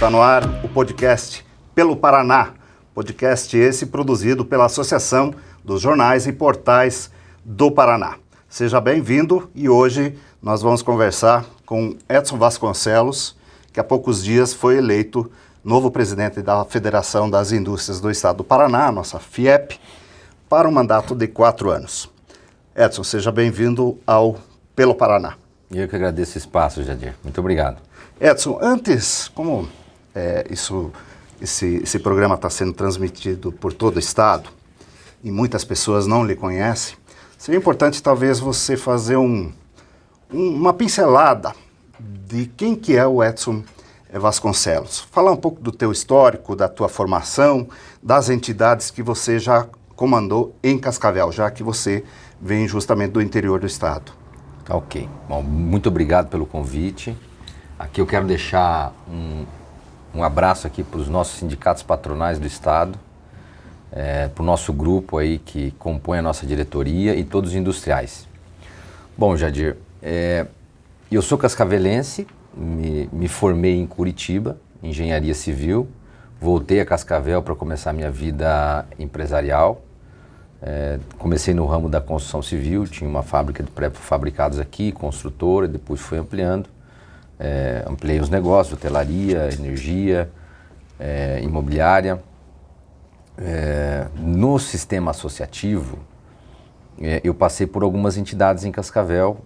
Está no ar o podcast Pelo Paraná, podcast esse produzido pela Associação dos Jornais e Portais do Paraná. Seja bem-vindo e hoje nós vamos conversar com Edson Vasconcelos, que há poucos dias foi eleito novo presidente da Federação das Indústrias do Estado do Paraná, nossa FIEP, para um mandato de 4 anos. Edson, seja bem-vindo ao Pelo Paraná. Eu que agradeço o espaço, Jadir. Muito obrigado. Edson, antes, como esse programa está sendo transmitido por todo o Estado e muitas pessoas não lhe conhecem, seria importante talvez você fazer uma pincelada de quem que é o Edson Vasconcelos. Falar um pouco do teu histórico, da tua formação, das entidades que você já comandou em Cascavel, já que você vem justamente do interior do estado. Ok. Bom, muito obrigado pelo convite. Aqui eu quero deixar um abraço aqui para os nossos sindicatos patronais do estado, para o nosso grupo aí que compõe a nossa diretoria e todos os industriais. Bom, Jadir, eu sou cascavelense, me formei em Curitiba, engenharia civil, voltei a Cascavel para começar minha vida empresarial. Comecei no ramo da construção civil, tinha uma fábrica de pré-fabricados aqui, construtora, depois fui ampliando. Ampliei os negócios, hotelaria, energia, imobiliária. No sistema associativo, eu passei por algumas entidades em Cascavel,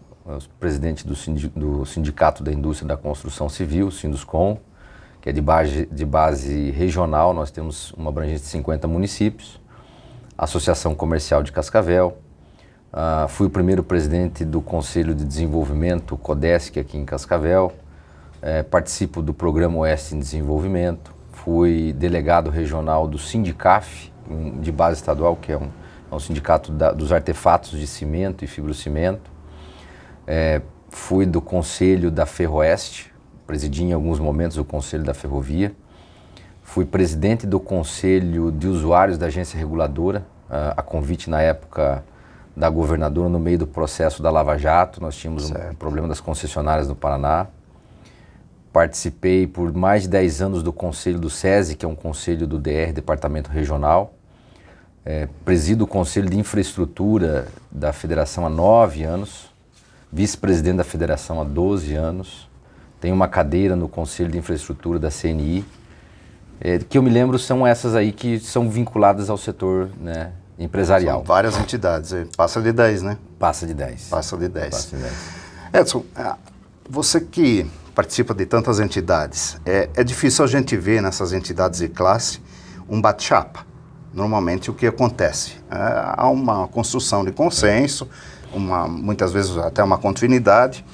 presidente do Sindicato da Indústria da Construção Civil, Sinduscon, que é de base regional, nós temos uma abrangência de 50 municípios. Associação Comercial de Cascavel. Fui o primeiro presidente do Conselho de Desenvolvimento, CODESC, aqui em Cascavel. Participo do Programa Oeste em Desenvolvimento. Fui delegado regional do Sindicaf, de base estadual, que é um sindicato dos artefatos de cimento e fibrocimento. Fui do Conselho da Ferroeste, presidi em alguns momentos o Conselho da Ferrovia. Fui presidente do Conselho de Usuários da Agência Reguladora, a convite na época da governadora no meio do processo da Lava Jato. Nós tínhamos um problema das concessionárias no Paraná. Participei por mais de 10 anos do Conselho do SESI, que é um conselho do DR, Departamento Regional. Presido o Conselho de Infraestrutura da Federação há 9 anos, vice-presidente da Federação há 12 anos. Tenho uma cadeira no Conselho de Infraestrutura da CNI. Que eu me lembro são essas aí que são vinculadas ao setor, né, empresarial. São várias entidades, passa de 10, né? Passa de 10. Passa de 10. Passa de 10. Edson, você que participa de tantas entidades, é difícil a gente ver nessas entidades de classe um bate-chapa. Normalmente o que acontece? Há uma construção de consenso, muitas vezes até uma continuidade,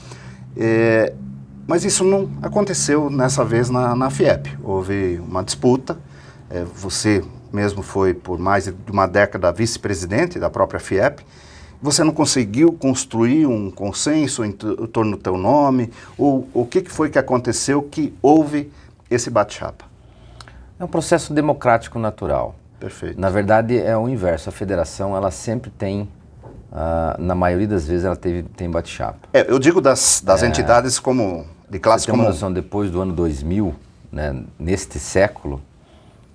mas isso não aconteceu nessa vez na FIEP. Houve uma disputa, você mesmo foi por mais de uma década vice-presidente da própria FIEP, você não conseguiu construir um consenso em torno do teu nome? O que foi que aconteceu que houve esse bate-chapa? É um processo democrático natural. Perfeito. Na verdade é o inverso, a federação ela sempre tem, na maioria das vezes ela tem bate-chapa. Eu digo das entidades como de classe comum. Você tem uma noção, depois do ano 2000, né, neste século,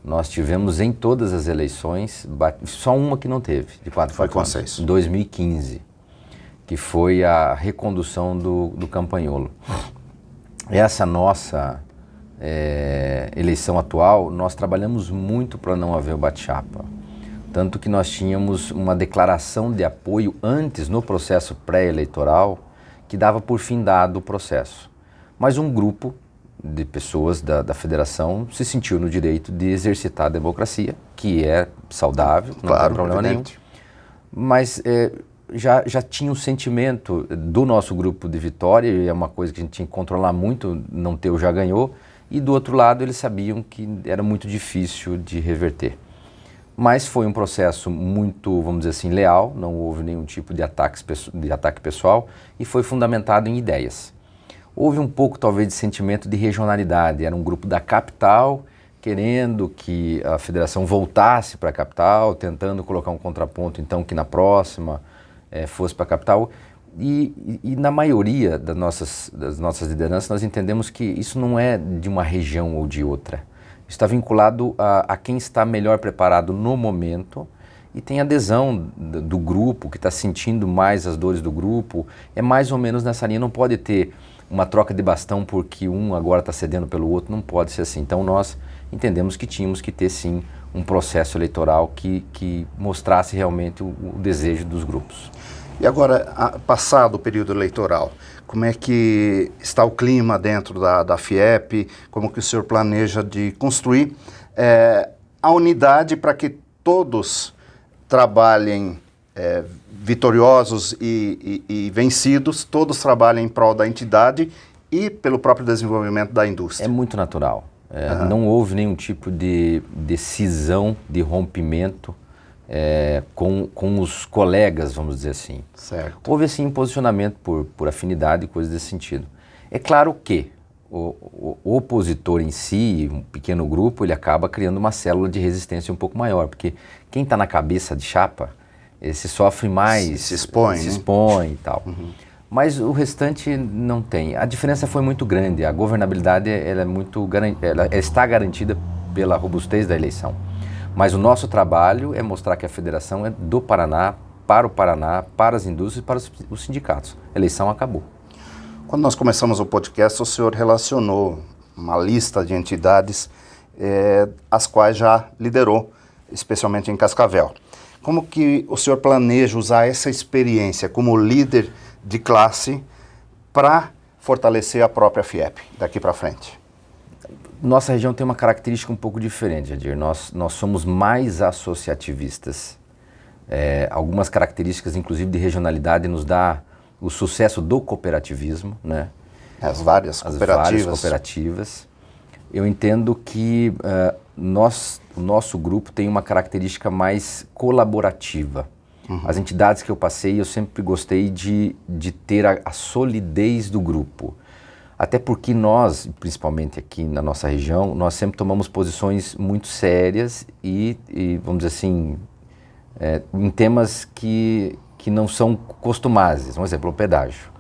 nós tivemos em todas as eleições, só uma que não teve, de 4 foi anos, consenso. em 2015, que foi a recondução do Campagnolo. Essa nossa eleição atual, nós trabalhamos muito para não haver o bate-chapa. Tanto que nós tínhamos uma declaração de apoio antes, no processo pré-eleitoral, que dava por findado o processo. Mas um grupo de pessoas da federação se sentiu no direito de exercitar a democracia, que é saudável, não tem problema nenhum. Mas já tinha um sentimento do nosso grupo de vitória, e é uma coisa que a gente tinha que controlar muito, não ter o já ganhou, e do outro lado eles sabiam que era muito difícil de reverter. Mas foi um processo muito, vamos dizer assim, leal, não houve nenhum tipo de ataque pessoal e foi fundamentado em ideias. Houve um pouco, talvez, de sentimento de regionalidade. Era um grupo da capital querendo que a federação voltasse para a capital, tentando colocar um contraponto, então, que na próxima fosse para a capital. E na maioria das nossas lideranças, nós entendemos que isso não é de uma região ou de outra. Isso está vinculado a quem está melhor preparado no momento e tem adesão do grupo, que está sentindo mais as dores do grupo. É mais ou menos nessa linha, não pode ter uma troca de bastão porque um agora está cedendo pelo outro, não pode ser assim. Então nós entendemos que tínhamos que ter sim um processo eleitoral que mostrasse realmente o desejo dos grupos. E agora, passado o período eleitoral, como é que está o clima dentro da FIEP? Como que o senhor planeja de construir a unidade para que todos trabalhem vitoriosos e vencidos, todos trabalhem em prol da entidade e pelo próprio desenvolvimento da indústria? É muito natural. Não houve nenhum tipo de decisão, de rompimento com os colegas, vamos dizer assim. Certo. Houve, assim, um posicionamento por afinidade e coisas desse sentido. É claro que o opositor em si, um pequeno grupo, ele acaba criando uma célula de resistência um pouco maior, porque quem está na cabeça de chapa, se sofre mais, se expõe, se né? expõe e tal. Mas o restante não tem. A diferença foi muito grande. A governabilidade ela está garantida pela robustez da eleição. Mas o nosso trabalho é mostrar que a federação é do Paraná, para as indústrias e para os sindicatos. A eleição acabou. Quando nós começamos o podcast, o senhor relacionou uma lista de entidades as quais já liderou, especialmente em Cascavel. Como que o senhor planeja usar essa experiência como líder de classe para fortalecer a própria FIEP daqui para frente? Nossa região tem uma característica um pouco diferente, Jadir. Nós somos mais associativistas. Algumas características, inclusive de regionalidade, nos dá o sucesso do cooperativismo, né? As várias cooperativas. Eu entendo que o nosso grupo tem uma característica mais colaborativa. As entidades que eu passei, eu sempre gostei de ter a solidez do grupo. Até porque nós, principalmente aqui na nossa região, nós sempre tomamos posições muito sérias e vamos dizer assim, em temas que não são costumáveis. Um exemplo, o pedágio.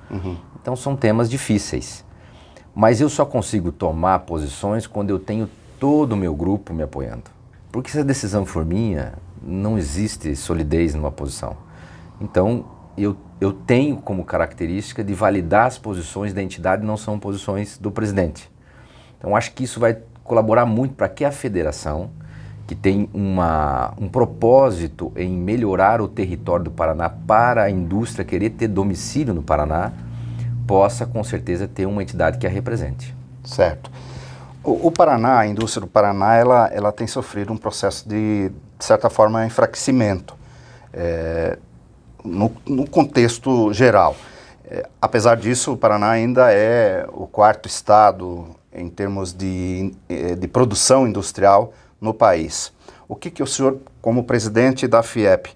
Então são temas difíceis. Mas eu só consigo tomar posições quando eu tenho todo o meu grupo me apoiando. Porque se a decisão for minha, não existe solidez numa posição. Então, eu tenho como característica de validar as posições da entidade, não são posições do presidente. Então, acho que isso vai colaborar muito para que a federação, que tem um propósito em melhorar o território do Paraná para a indústria querer ter domicílio no Paraná, possa, com certeza, ter uma entidade que a represente. Certo. O Paraná, a indústria do Paraná, ela tem sofrido um processo de certa forma, enfraquecimento no contexto geral. Apesar disso, o Paraná ainda é o quarto estado em termos de produção industrial no país. O que o senhor, como presidente da FIEP,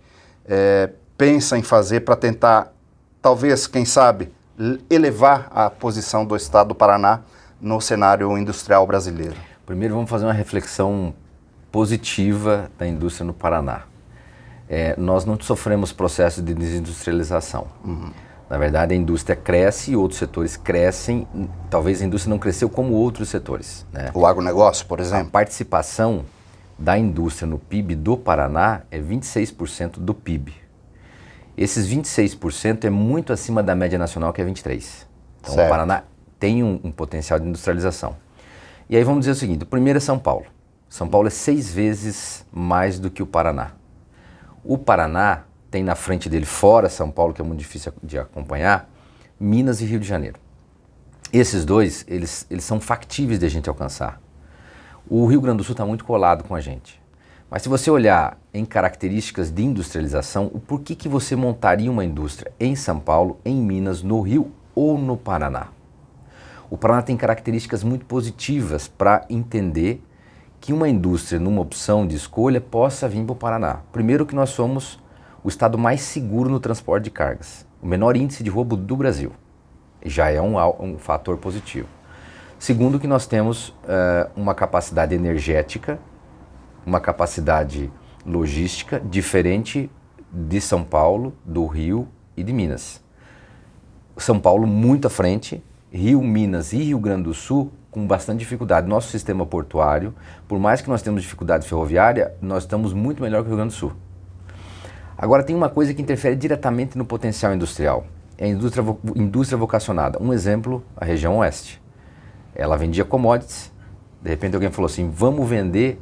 pensa em fazer para tentar, talvez, quem sabe, elevar a posição do estado do Paraná no cenário industrial brasileiro? Primeiro, vamos fazer uma reflexão positiva da indústria no Paraná. Nós não sofremos processo de desindustrialização. Na verdade, a indústria cresce e outros setores crescem. Talvez a indústria não cresceu como outros setores, né? O agronegócio, por exemplo? A participação da indústria no PIB do Paraná é 26% do PIB. Esses 26% é muito acima da média nacional, que é 23%. Então, certo. O Paraná tem um potencial de industrialização. E aí vamos dizer o seguinte, o primeiro é São Paulo. São Paulo é 6 vezes mais do que o Paraná. O Paraná tem na frente dele, fora São Paulo, que é muito difícil de acompanhar, Minas e Rio de Janeiro. Esses dois, eles são factíveis de a gente alcançar. O Rio Grande do Sul está muito colado com a gente. Mas se você olhar em características de industrialização, o porquê que você montaria uma indústria em São Paulo, em Minas, no Rio ou no Paraná? O Paraná tem características muito positivas para entender que uma indústria, numa opção de escolha, possa vir para o Paraná. Primeiro que nós somos o estado mais seguro no transporte de cargas. O menor índice de roubo do Brasil. Já é um fator positivo. Segundo que nós temos uma capacidade energética, uma capacidade logística diferente de São Paulo, do Rio e de Minas. São Paulo muito à frente, Rio, Minas e Rio Grande do Sul com bastante dificuldade. Nosso sistema portuário, por mais que nós temos dificuldade ferroviária, nós estamos muito melhor que o Rio Grande do Sul. Agora tem uma coisa que interfere diretamente no potencial industrial, é a indústria vocacionada. Um exemplo, a região oeste. Ela vendia commodities, de repente alguém falou assim, vamos vender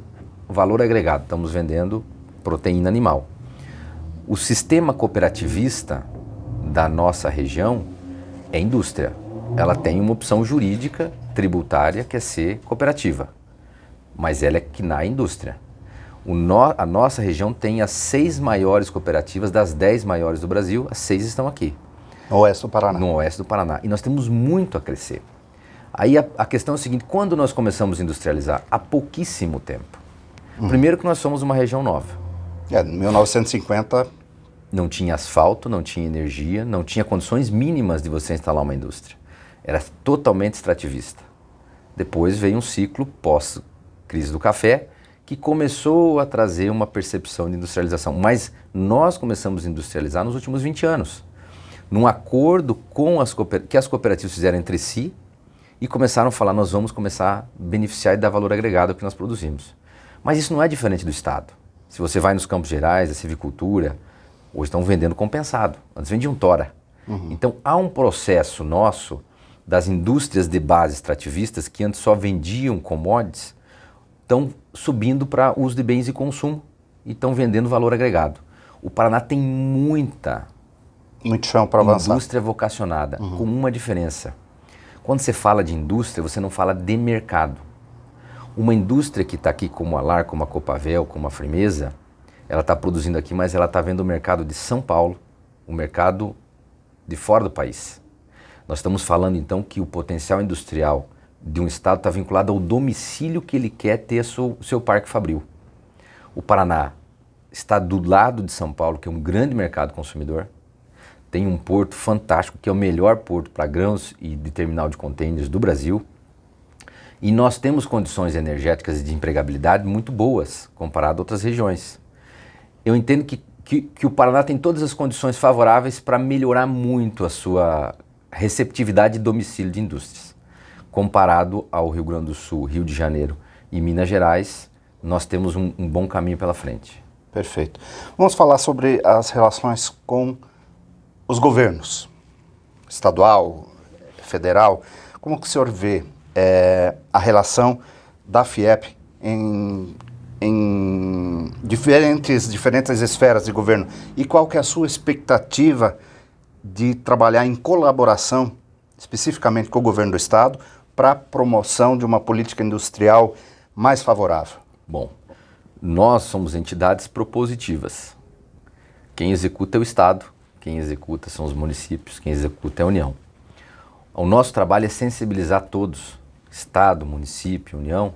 valor agregado, estamos vendendo proteína animal. O sistema cooperativista da nossa região é indústria. Ela tem uma opção jurídica, tributária, que é ser cooperativa, mas ela é que na indústria. A nossa região tem as 6 maiores cooperativas, das 10 maiores do Brasil, as 6 estão aqui. No oeste do Paraná. No oeste do Paraná. E nós temos muito a crescer. Aí a questão é a seguinte, quando nós começamos a industrializar? Há pouquíssimo tempo. Primeiro que nós somos uma região nova. Em 1950... Não tinha asfalto, não tinha energia, não tinha condições mínimas de você instalar uma indústria. Era totalmente extrativista. Depois veio um ciclo pós-crise do café, que começou a trazer uma percepção de industrialização. Mas nós começamos a industrializar nos últimos 20 anos. Num acordo com que as cooperativas fizeram entre si e começaram a falar, nós vamos começar a beneficiar e dar valor agregado ao que nós produzimos. Mas isso não é diferente do Estado. Se você vai nos Campos Gerais, da silvicultura, hoje estão vendendo compensado. Antes vendiam tora. Então há um processo nosso das indústrias de base extrativistas que antes só vendiam commodities, estão subindo para uso de bens de consumo e estão vendendo valor agregado. O Paraná tem muito chão para avançar. Indústria vocacionada, com uma diferença. Quando você fala de indústria, você não fala de mercado. Uma indústria que está aqui como a LAR, como a Copavel, como a Frimeza, ela está produzindo aqui, mas ela está vendo o mercado de São Paulo, o mercado de fora do país. Nós estamos falando então que o potencial industrial de um estado está vinculado ao domicílio que ele quer ter o seu parque fabril. O Paraná está do lado de São Paulo, que é um grande mercado consumidor, tem um porto fantástico, que é o melhor porto para grãos e de terminal de contêineres do Brasil, e nós temos condições energéticas e de empregabilidade muito boas, comparado a outras regiões. Eu entendo que o Paraná tem todas as condições favoráveis para melhorar muito a sua receptividade de domicílio de indústrias. Comparado ao Rio Grande do Sul, Rio de Janeiro e Minas Gerais, nós temos um bom caminho pela frente. Perfeito. Vamos falar sobre as relações com os governos, estadual, federal. Como que o senhor vê a relação da FIEP em diferentes esferas de governo? E qual que é a sua expectativa de trabalhar em colaboração, especificamente com o governo do Estado, para a promoção de uma política industrial mais favorável? Bom, nós somos entidades propositivas. Quem executa é o Estado, quem executa são os municípios, quem executa é a União. O nosso trabalho é sensibilizar todos, Estado, município, União,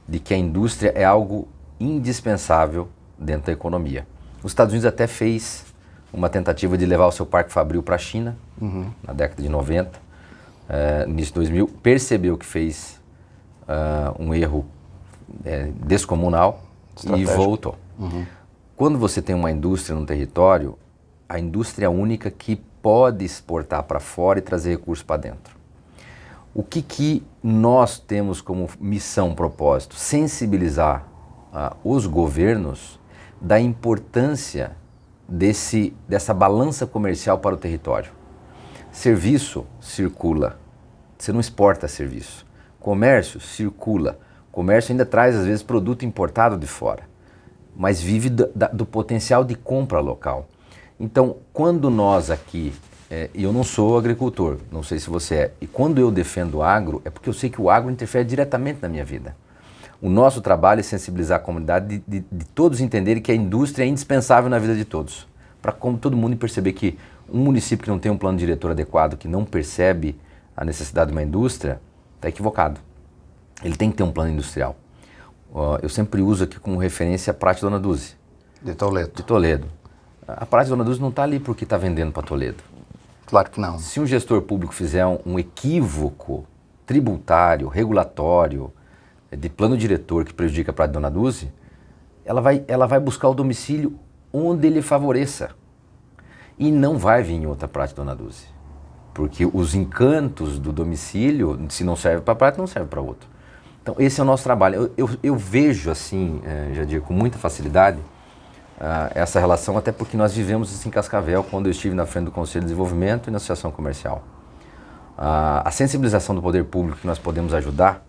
de que a indústria é algo indispensável dentro da economia. Os Estados Unidos até fez uma tentativa de levar o seu parque fabril para a China, na década de 90, início de 2000, percebeu que fez um erro descomunal e voltou. Quando você tem uma indústria no território, a indústria é a única que pode exportar para fora e trazer recursos para dentro. O que nós temos como missão, propósito? Sensibilizar os governos da importância dessa balança comercial para o território. Serviço circula, você não exporta serviço. Comércio circula, comércio ainda traz às vezes produto importado de fora, mas vive do potencial de compra local. Então, quando nós aqui, eu não sou agricultor, não sei se você é, e quando eu defendo o agro, é porque eu sei que o agro interfere diretamente na minha vida. O nosso trabalho é sensibilizar a comunidade de todos entenderem que a indústria é indispensável na vida de todos. Para como todo mundo perceber que um município que não tem um plano diretor adequado, que não percebe a necessidade de uma indústria, está equivocado. Ele tem que ter um plano industrial. Eu sempre uso aqui como referência a Prate Dona Dulce. De Toledo. De Toledo. A Prate Dona Dulce não está ali porque está vendendo para Toledo. Claro que não. Se um gestor público fizer um equívoco tributário, regulatório, de plano diretor que prejudica a Prate Dona Dulce, ela vai buscar o domicílio onde ele favoreça. E não vai vir em outra Prate Dona Dulce. Porque os encantos do domicílio, se não serve para prato, não serve para outro. Então, esse é o nosso trabalho. Eu vejo, assim, Jadir, com muita facilidade, essa relação, até porque nós vivemos isso em Cascavel, quando eu estive na frente do Conselho de Desenvolvimento e na Associação Comercial. A sensibilização do poder público que nós podemos ajudar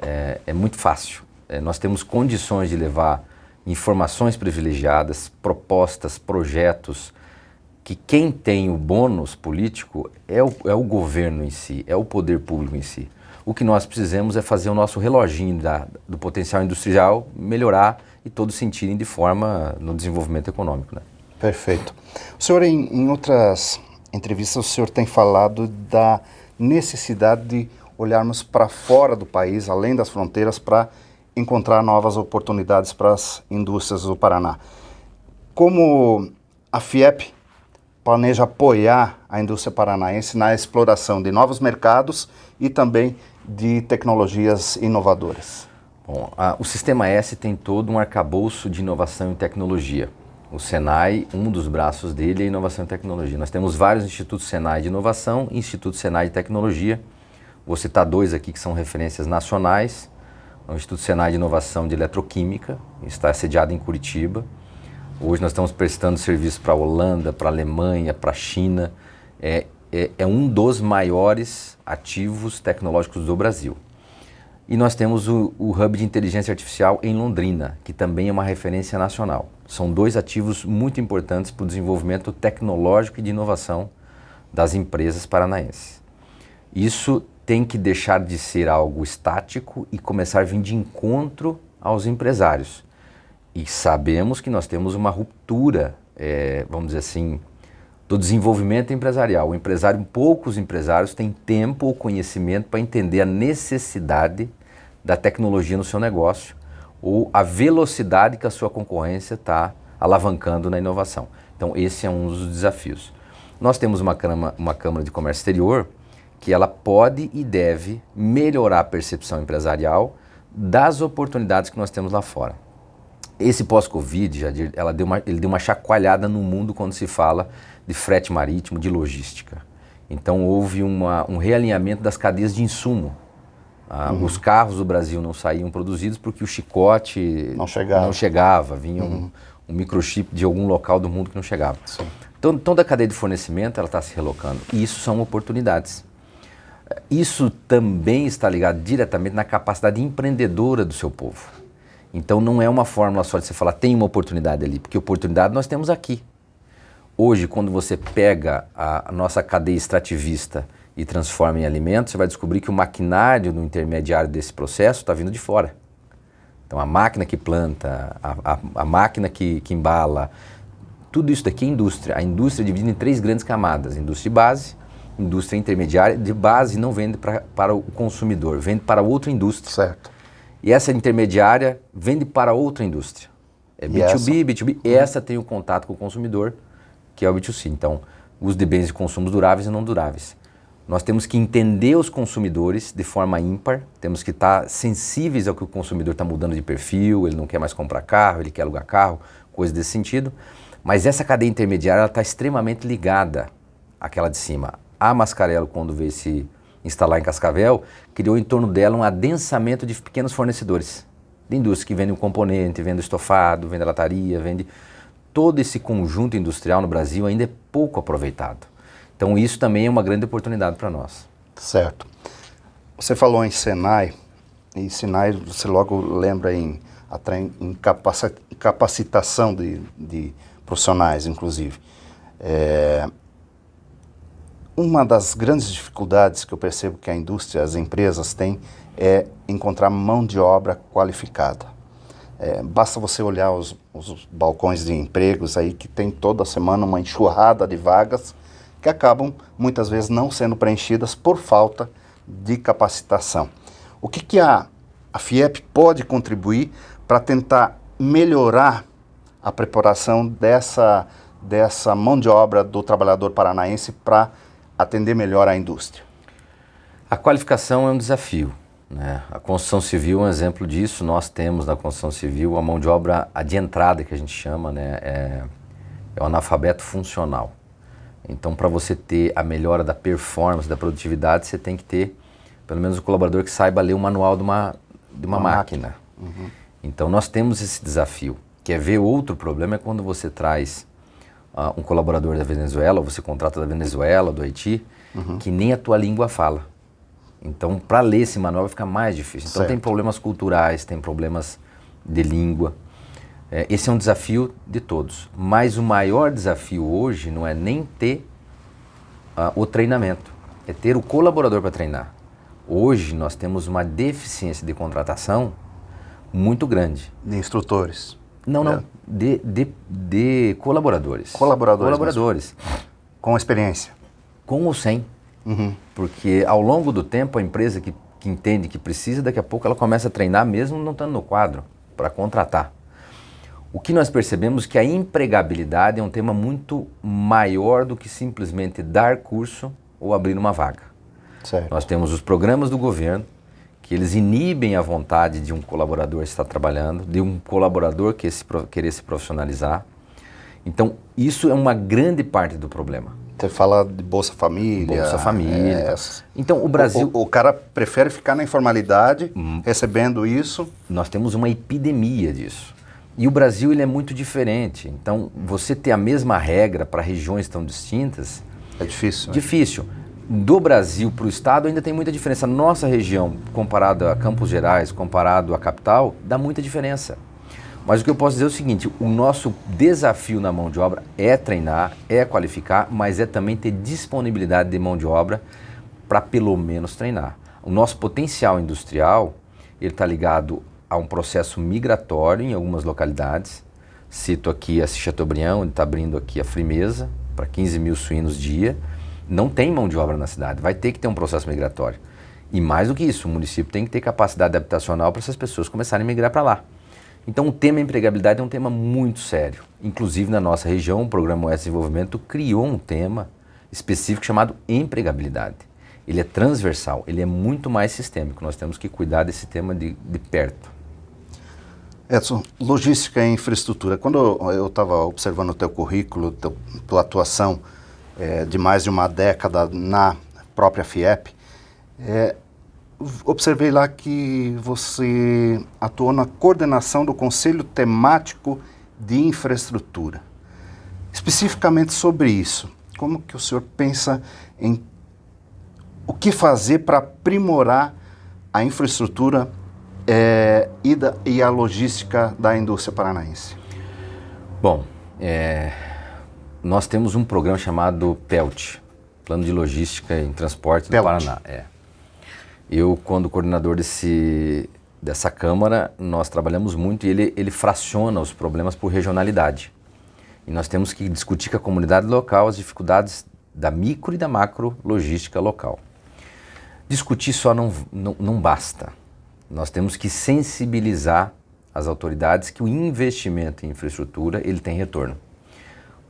é muito fácil. Nós temos condições de levar informações privilegiadas, propostas, projetos, que quem tem o bônus político é o governo em si, é o poder público em si. O que nós precisamos é fazer o nosso reloginho do potencial industrial melhorar e todos sentirem de forma no desenvolvimento econômico, né? Perfeito. O senhor, em outras entrevistas, o senhor tem falado da necessidade de olharmos para fora do país, além das fronteiras, para encontrar novas oportunidades para as indústrias do Paraná. Como a FIEP planeja apoiar a indústria paranaense na exploração de novos mercados e também de tecnologias inovadoras? Bom, o Sistema S tem todo um arcabouço de inovação e tecnologia. O Senai, um dos braços dele é inovação e tecnologia. Nós temos vários institutos Senai de inovação e institutos Senai de tecnologia. Vou citar dois aqui que são referências nacionais. O Instituto Senai de Inovação de Eletroquímica, está sediado em Curitiba. Hoje nós estamos prestando serviço para a Holanda, para a Alemanha, para a China. É um dos maiores ativos tecnológicos do Brasil. E nós temos o Hub de Inteligência Artificial em Londrina, que também é uma referência nacional. São dois ativos muito importantes para o desenvolvimento tecnológico e de inovação das empresas paranaenses. Isso tem que deixar de ser algo estático e começar a vir de encontro aos empresários. E sabemos que nós temos uma ruptura, vamos dizer assim, do desenvolvimento empresarial. Poucos empresários têm tempo ou conhecimento para entender a necessidade da tecnologia no seu negócio ou a velocidade que a sua concorrência está alavancando na inovação. Então, esse é um dos desafios. Nós temos uma Câmara de Comércio Exterior que ela pode e deve melhorar a percepção empresarial das oportunidades que nós temos lá fora. Esse pós-Covid, Jadir, ele deu uma chacoalhada no mundo quando se fala de frete marítimo, de logística. Então houve um realinhamento das cadeias de insumo. Os carros do Brasil não saíam produzidos porque o chicote não chegava, vinha um microchip de algum local do mundo que não chegava. Sim. Então toda a cadeia de fornecimento está se relocando e isso são oportunidades. Isso também está ligado diretamente na capacidade empreendedora do seu povo. Então não é uma fórmula só de você falar, tem uma oportunidade ali, porque oportunidade nós temos aqui. Hoje, quando você pega a nossa cadeia extrativista e transforma em alimento, você vai descobrir que o maquinário no intermediário desse processo está vindo de fora. Então a máquina que planta, a máquina que embala, tudo isso daqui é indústria. A indústria é dividida em 3 grandes camadas, indústria de base, indústria intermediária. De base não vende para o consumidor, vende para outra indústria. Certo. E essa intermediária vende para outra indústria. É B2B, B2B. Essa tem o contato com o consumidor, que é o B2C. Então, uso de bens de consumo duráveis e não duráveis. Nós temos que entender os consumidores de forma ímpar, temos que estar sensíveis ao que o consumidor está mudando de perfil, ele não quer mais comprar carro, ele quer alugar carro, coisa desse sentido. Mas essa cadeia intermediária está extremamente ligada àquela de cima. A Mascarello, quando veio se instalar em Cascavel, criou em torno dela um adensamento de pequenos fornecedores de indústria que vendem um componente, vendem estofado, vendem lataria, vendem... Todo esse conjunto industrial no Brasil ainda é pouco aproveitado. Então isso também é uma grande oportunidade para nós. Certo. Você falou em Senai, e Senai você logo lembra em capacitação de profissionais, inclusive. Uma das grandes dificuldades que eu percebo que a indústria, as empresas têm, é encontrar mão de obra qualificada. Basta você olhar os balcões de empregos aí que tem toda semana uma enxurrada de vagas que acabam muitas vezes não sendo preenchidas por falta de capacitação. O que a FIEP pode contribuir para tentar melhorar a preparação dessa mão de obra do trabalhador paranaense para atender melhor a indústria? A qualificação é um desafio, né? A construção civil é um exemplo disso. Nós temos na construção civil a mão de obra de entrada, que a gente chama, né? É o analfabeto funcional. Então, para você ter a melhora da performance, da produtividade, você tem que ter pelo menos um colaborador que saiba ler o manual de uma máquina. Uhum. Então, nós temos esse desafio. Quer ver outro problema é quando você traz um colaborador da Venezuela, ou você contrata da Venezuela, do Haiti, que nem a tua língua fala. Então, para ler esse manual vai ficar mais difícil. Então, tem problemas culturais, tem problemas de língua. Esse é um desafio de todos. Mas o maior desafio hoje não é nem ter o treinamento, é ter o colaborador para treinar. Hoje nós temos uma deficiência de contratação muito grande. De instrutores? Não. De colaboradores. Colaboradores. Com experiência? Com ou sem. Uhum. Porque ao longo do tempo a empresa que entende que precisa, daqui a pouco ela começa a treinar mesmo não estando no quadro, para contratar. O que nós percebemos é que a empregabilidade é um tema muito maior do que simplesmente dar curso ou abrir uma vaga. Certo. Nós temos os programas do governo, que eles inibem a vontade de um colaborador estar trabalhando, de um colaborador querer se profissionalizar. Então, isso é uma grande parte do problema. Você fala de Bolsa Família. Bolsa Família. Então, o Brasil... O cara prefere ficar na informalidade, recebendo isso. Nós temos uma epidemia disso. E o Brasil ele é muito diferente. Então, você ter a mesma regra para regiões tão distintas... É difícil. Difícil. Do Brasil para o estado ainda tem muita diferença. Nossa região, comparado a Campos Gerais, comparado à capital, dá muita diferença. Mas o que eu posso dizer é o seguinte, o nosso desafio na mão de obra é treinar, é qualificar, mas é também ter disponibilidade de mão de obra para pelo menos treinar. O nosso potencial industrial, ele está ligado a um processo migratório em algumas localidades. Cito aqui a Chateaubriand, onde está abrindo aqui a Frimeza, para 15 mil suínos dia. Não tem mão de obra na cidade, vai ter que ter um processo migratório. E mais do que isso, o município tem que ter capacidade habitacional para essas pessoas começarem a migrar para lá. Então o tema empregabilidade é um tema muito sério. Inclusive na nossa região, o Programa Oeste Desenvolvimento criou um tema específico chamado empregabilidade. Ele é transversal, ele é muito mais sistêmico, nós temos que cuidar desse tema de perto. Edson, logística e infraestrutura. Quando eu estava observando o teu currículo, tua atuação de mais de uma década na própria FIEP, observei lá que você atuou na coordenação do Conselho Temático de Infraestrutura. Especificamente sobre isso, como que o senhor pensa em o que fazer para aprimorar a infraestrutura e a logística da indústria paranaense? Bom, nós temos um programa chamado PELT, Plano de Logística em Transporte do Paraná. Eu, quando coordenador dessa Câmara, nós trabalhamos muito e ele fraciona os problemas por regionalidade. E nós temos que discutir com a comunidade local as dificuldades da micro e da macro logística local. Discutir só não basta. Nós temos que sensibilizar as autoridades que o investimento em infraestrutura ele tem retorno.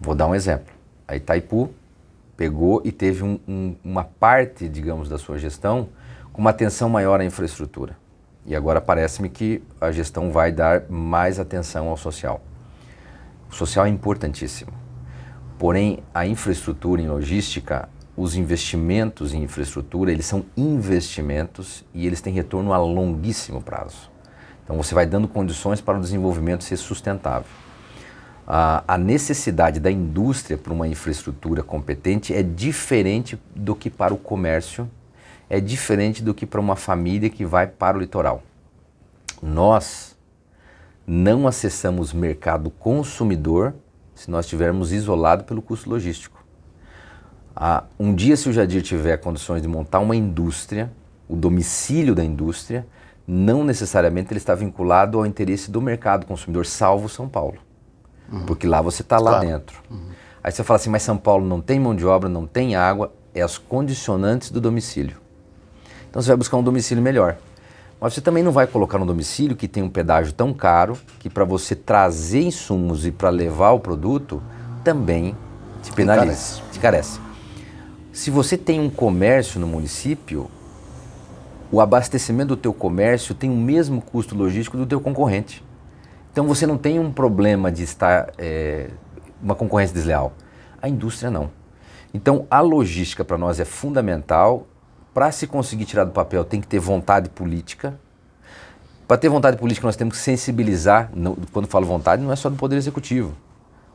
Vou dar um exemplo. A Itaipu pegou e teve uma parte, digamos, da sua gestão com uma atenção maior à infraestrutura. E agora parece-me que a gestão vai dar mais atenção ao social. O social é importantíssimo. Porém, a infraestrutura em logística, os investimentos em infraestrutura, eles são investimentos e eles têm retorno a longuíssimo prazo. Então você vai dando condições para o desenvolvimento ser sustentável. A necessidade da indústria para uma infraestrutura competente é diferente do que para o comércio, é diferente do que para uma família que vai para o litoral. Nós não acessamos mercado consumidor se nós estivermos isolados pelo custo logístico. Um dia, se o Jadir tiver condições de montar uma indústria, o domicílio da indústria, não necessariamente ele está vinculado ao interesse do mercado consumidor, salvo São Paulo. Porque lá você está lá dentro. Aí você fala assim, mas São Paulo não tem mão de obra, não tem água, é as condicionantes do domicílio. Então você vai buscar um domicílio melhor. Mas você também não vai colocar um domicílio que tem um pedágio tão caro que para você trazer insumos e para levar o produto também te penaliza, te encarece. Se você tem um comércio no município, o abastecimento do teu comércio tem o mesmo custo logístico do teu concorrente. Então você não tem um problema de estar uma concorrência desleal. A indústria não. Então, a logística para nós é fundamental. Para se conseguir tirar do papel, tem que ter vontade política. Para ter vontade política, nós temos que sensibilizar. Quando falo vontade, não é só do Poder Executivo.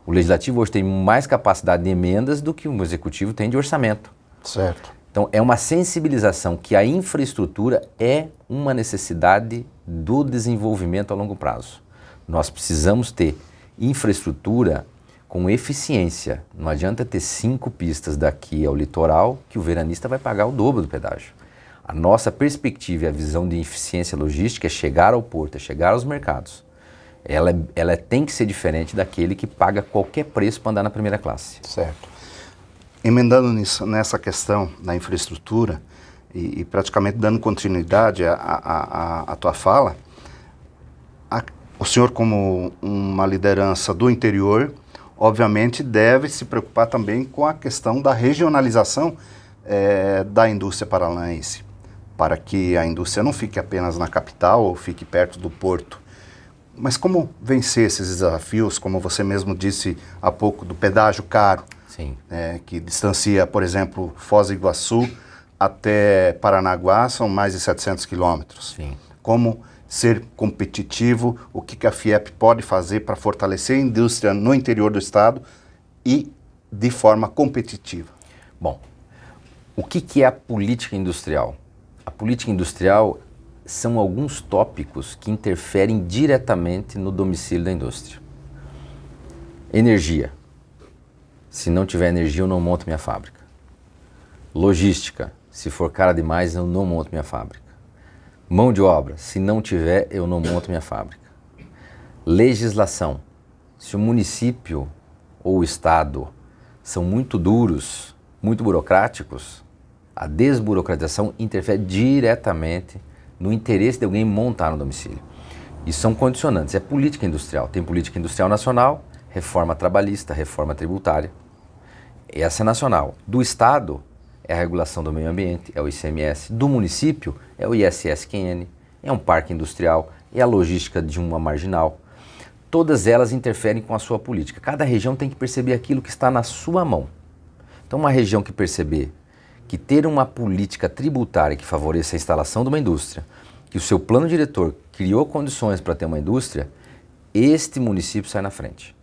O Legislativo hoje tem mais capacidade de emendas do que o Executivo tem de orçamento. Certo. Então, é uma sensibilização que a infraestrutura é uma necessidade do desenvolvimento a longo prazo. Nós precisamos ter infraestrutura com eficiência. Não adianta ter 5 pistas daqui ao litoral que o veranista vai pagar o dobro do pedágio. A nossa perspectiva e a visão de eficiência logística é chegar ao porto, é chegar aos mercados. Ela tem que ser diferente daquele que paga qualquer preço para andar na primeira classe. Certo. Emendando nessa questão da infraestrutura e praticamente dando continuidade à tua fala, o senhor, como uma liderança do interior, obviamente deve se preocupar também com a questão da regionalização da indústria paranaense, para que a indústria não fique apenas na capital ou fique perto do porto. Mas como vencer esses desafios, como você mesmo disse há pouco, do pedágio caro, Sim. que distancia, por exemplo, Foz do Iguaçu até Paranaguá, são mais de 700 quilômetros. Sim. Como ser competitivo, o que a FIEP pode fazer para fortalecer a indústria no interior do estado e de forma competitiva? Bom, o que é a política industrial? A política industrial são alguns tópicos que interferem diretamente no domicílio da indústria. Energia. Se não tiver energia, eu não monto minha fábrica. Logística. Se for cara demais, eu não monto minha fábrica. Mão de obra. Se não tiver, eu não monto minha fábrica. Legislação. Se o município ou o estado são muito duros, muito burocráticos, a desburocratização interfere diretamente no interesse de alguém montar no domicílio. Isso são condicionantes. É política industrial. Tem política industrial nacional, reforma trabalhista, reforma tributária. Essa é nacional. Do estado é a regulação do meio ambiente, é o ICMS. Do município é o ISS-QN, é um parque industrial, é a logística de uma marginal. Todas elas interferem com a sua política. Cada região tem que perceber aquilo que está na sua mão. Então, uma região que perceber que ter uma política tributária que favoreça a instalação de uma indústria, que o seu plano diretor criou condições para ter uma indústria, este município sai na frente.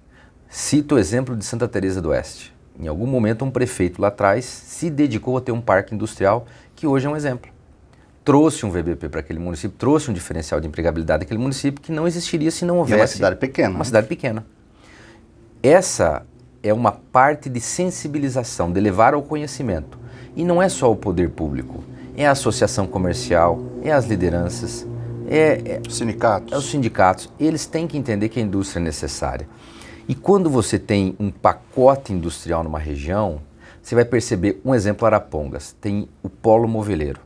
Cito o exemplo de Santa Teresa do Oeste. Em algum momento, um prefeito lá atrás se dedicou a ter um parque industrial que hoje é um exemplo. Trouxe um VBP para aquele município, trouxe um diferencial de empregabilidade daquele município que não existiria se não houvesse... E é uma cidade pequena. Uma cidade pequena. Essa é uma parte de sensibilização, de levar ao conhecimento. E não é só o poder público, é a associação comercial, é as lideranças, sindicatos. É os sindicatos. Eles têm que entender que a indústria é necessária. E quando você tem um pacote industrial numa região, você vai perceber, um exemplo, Arapongas, tem o polo moveleiro.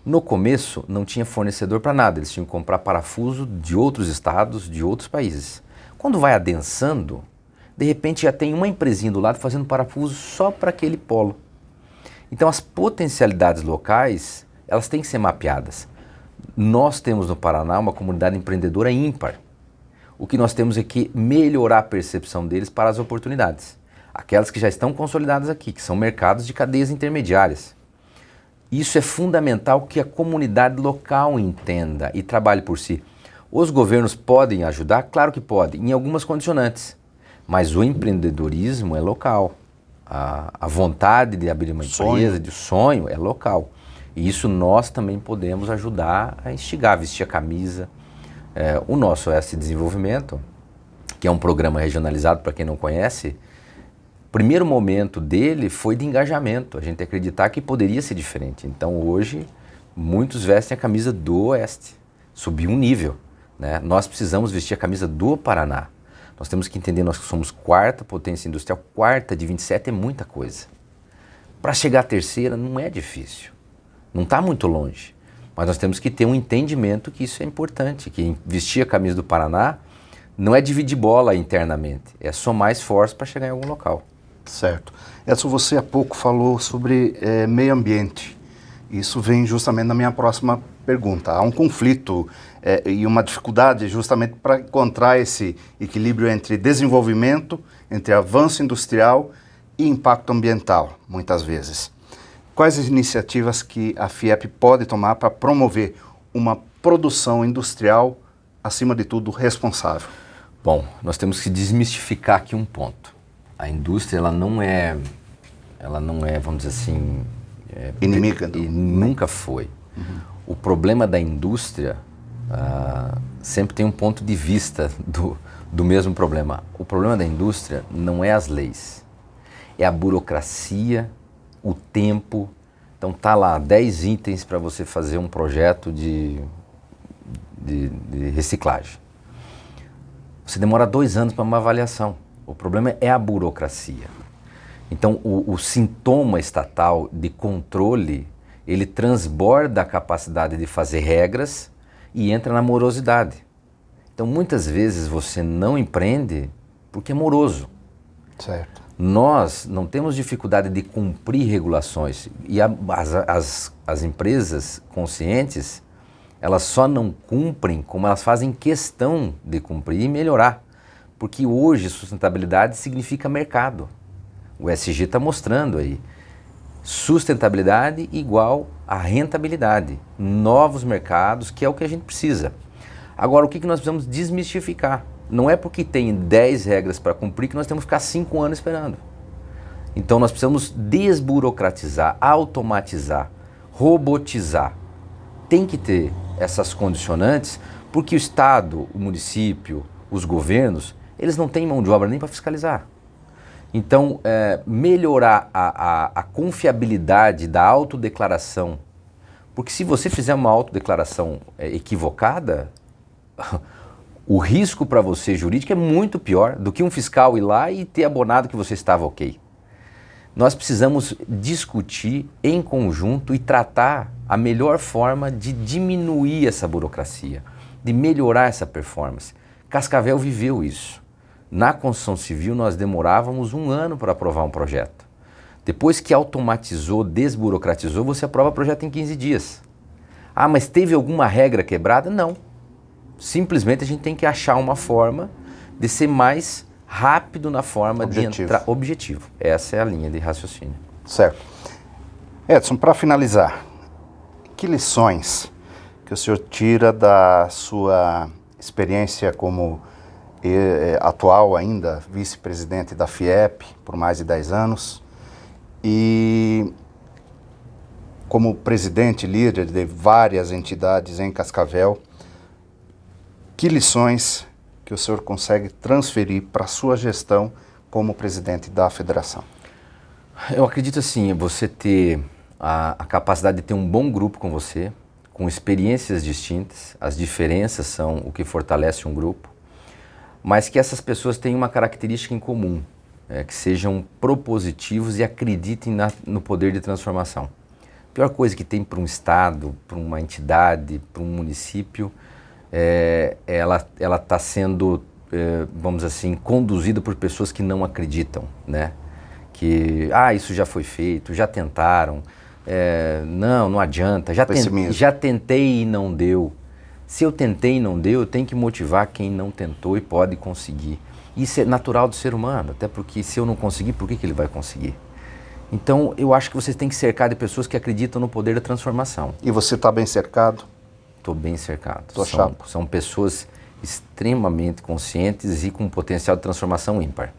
No começo não tinha fornecedor para nada, eles tinham que comprar parafuso de outros estados, de outros países. Quando vai adensando, de repente já tem uma empresinha do lado fazendo parafuso só para aquele polo. Então as potencialidades locais, elas têm que ser mapeadas. Nós temos no Paraná uma comunidade empreendedora ímpar. O que nós temos é que melhorar a percepção deles para as oportunidades. Aquelas que já estão consolidadas aqui, que são mercados de cadeias intermediárias. Isso é fundamental que a comunidade local entenda e trabalhe por si. Os governos podem ajudar? Claro que podem, em algumas condicionantes. Mas o empreendedorismo é local. A vontade de abrir uma empresa, de sonho, é local. E isso nós também podemos ajudar a instigar, vestir a camisa. O nosso Oeste Desenvolvimento, que é um programa regionalizado para quem não conhece, o primeiro momento dele foi de engajamento, a gente acreditar que poderia ser diferente. Então hoje, muitos vestem a camisa do Oeste, subiu um nível, né? Nós precisamos vestir a camisa do Paraná. Nós temos que entender, nós somos quarta potência industrial, quarta de 27 é muita coisa. Para chegar à terceira não é difícil, não está muito longe, mas nós temos que ter um entendimento que isso é importante, que vestir a camisa do Paraná não é dividir bola internamente, é somar esforço para chegar em algum local. Certo. Edson, você há pouco falou sobre meio ambiente. Isso vem justamente na minha próxima pergunta. Há um conflito e uma dificuldade justamente para encontrar esse equilíbrio entre desenvolvimento, entre avanço industrial e impacto ambiental, muitas vezes. Quais as iniciativas que a FIEP pode tomar para promover uma produção industrial, acima de tudo, responsável? Bom, nós temos que desmistificar aqui um ponto. A indústria, ela não é, vamos dizer assim... Inimiga? E nunca foi. O problema da indústria sempre tem um ponto de vista do mesmo problema. O problema da indústria não é as leis, é a burocracia, o tempo. Então tá lá 10 itens para você fazer um projeto de reciclagem. Você demora 2 anos para uma avaliação. O problema é a burocracia. Então o sintoma estatal de controle, ele transborda a capacidade de fazer regras e entra na morosidade. Então muitas vezes você não empreende porque é moroso. Certo. Nós não temos dificuldade de cumprir regulações e as empresas conscientes, elas só não cumprem como elas fazem questão de cumprir e melhorar. Porque hoje sustentabilidade significa mercado. O ESG está mostrando aí. Sustentabilidade igual a rentabilidade. Novos mercados, que é o que a gente precisa. Agora, o que nós precisamos desmistificar? Não é porque tem 10 regras para cumprir que nós temos que ficar 5 anos esperando. Então nós precisamos desburocratizar, automatizar, robotizar. Tem que ter essas condicionantes, porque o Estado, o município, os governos, eles não têm mão de obra nem para fiscalizar. Então, melhorar a confiabilidade da autodeclaração, porque se você fizer uma autodeclaração equivocada, o risco para você jurídico é muito pior do que um fiscal ir lá e ter abonado que você estava ok. Nós precisamos discutir em conjunto e tratar a melhor forma de diminuir essa burocracia, de melhorar essa performance. Cascavel viveu isso. Na construção civil nós demorávamos 1 ano para aprovar um projeto. Depois que automatizou, desburocratizou, você aprova o projeto em 15 dias. Ah, mas teve alguma regra quebrada? Não. Simplesmente a gente tem que achar uma forma de ser mais rápido na forma de entrar. Objetivo. Essa é a linha de raciocínio. Certo. Edson, para finalizar, que lições que o senhor tira da sua experiência como atual ainda vice-presidente da FIEP por mais de 10 anos e como presidente, líder de várias entidades em Cascavel, que lições que o senhor consegue transferir para a sua gestão como presidente da federação? Eu acredito assim, você ter a capacidade de ter um bom grupo com você, com experiências distintas, as diferenças são o que fortalece um grupo, mas que essas pessoas tenham uma característica em comum, que sejam propositivos e acreditem no poder de transformação. A pior coisa que tem para um estado, para uma entidade, para um município, ela está sendo, vamos dizer assim, conduzida por pessoas que não acreditam, né? Que, isso já foi feito, já tentaram, não adianta, já tentei e não deu. Se eu tentei e não deu, eu tenho que motivar quem não tentou e pode conseguir. Isso é natural do ser humano, até porque se eu não conseguir, por que ele vai conseguir? Então, eu acho que vocês têm que cercar de pessoas que acreditam no poder da transformação. E você está bem cercado? Estou bem cercado. São pessoas extremamente conscientes e com potencial de transformação ímpar.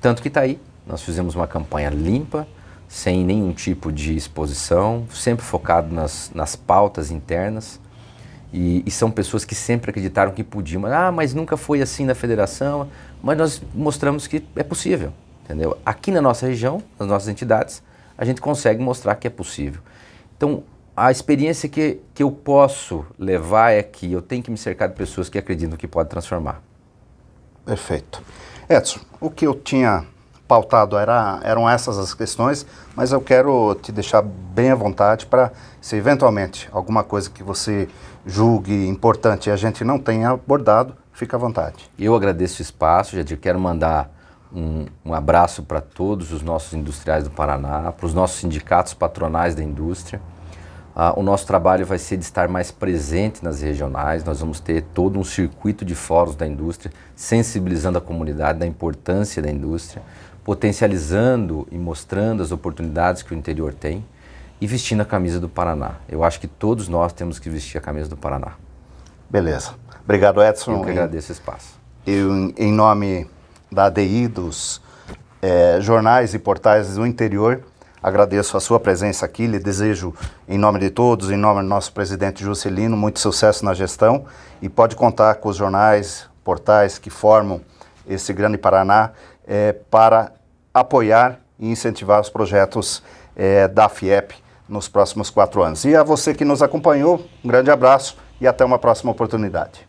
Tanto que está aí, nós fizemos uma campanha limpa, sem nenhum tipo de exposição, sempre focado nas pautas internas. E são pessoas que sempre acreditaram que podiam. Mas nunca foi assim na federação. Mas nós mostramos que é possível, entendeu? Aqui na nossa região, nas nossas entidades, a gente consegue mostrar que é possível. Então, a experiência que eu posso levar é que eu tenho que me cercar de pessoas que acreditam que pode transformar. Perfeito. Edson, o que eu tinha pautado eram essas as questões, mas eu quero te deixar bem à vontade para, se eventualmente alguma coisa que você julgue importante e a gente não tenha abordado, fica à vontade. Eu agradeço o espaço, Jadir, quero mandar um abraço para todos os nossos industriais do Paraná, para os nossos sindicatos patronais da indústria. O nosso trabalho vai ser de estar mais presente nas regionais, nós vamos ter todo um circuito de fóruns da indústria, sensibilizando a comunidade da importância da indústria, potencializando e mostrando as oportunidades que o interior tem e vestindo a camisa do Paraná. Eu acho que todos nós temos que vestir a camisa do Paraná. Beleza. Obrigado, Edson. Eu que agradeço o espaço. Eu, em nome da ADI, dos jornais e portais do interior, agradeço a sua presença aqui, lhe desejo, em nome de todos, em nome do nosso presidente Juscelino, muito sucesso na gestão e pode contar com os jornais, portais que formam esse grande Paraná para apoiar e incentivar os projetos da FIEP nos próximos 4 anos. E a você que nos acompanhou, um grande abraço e até uma próxima oportunidade.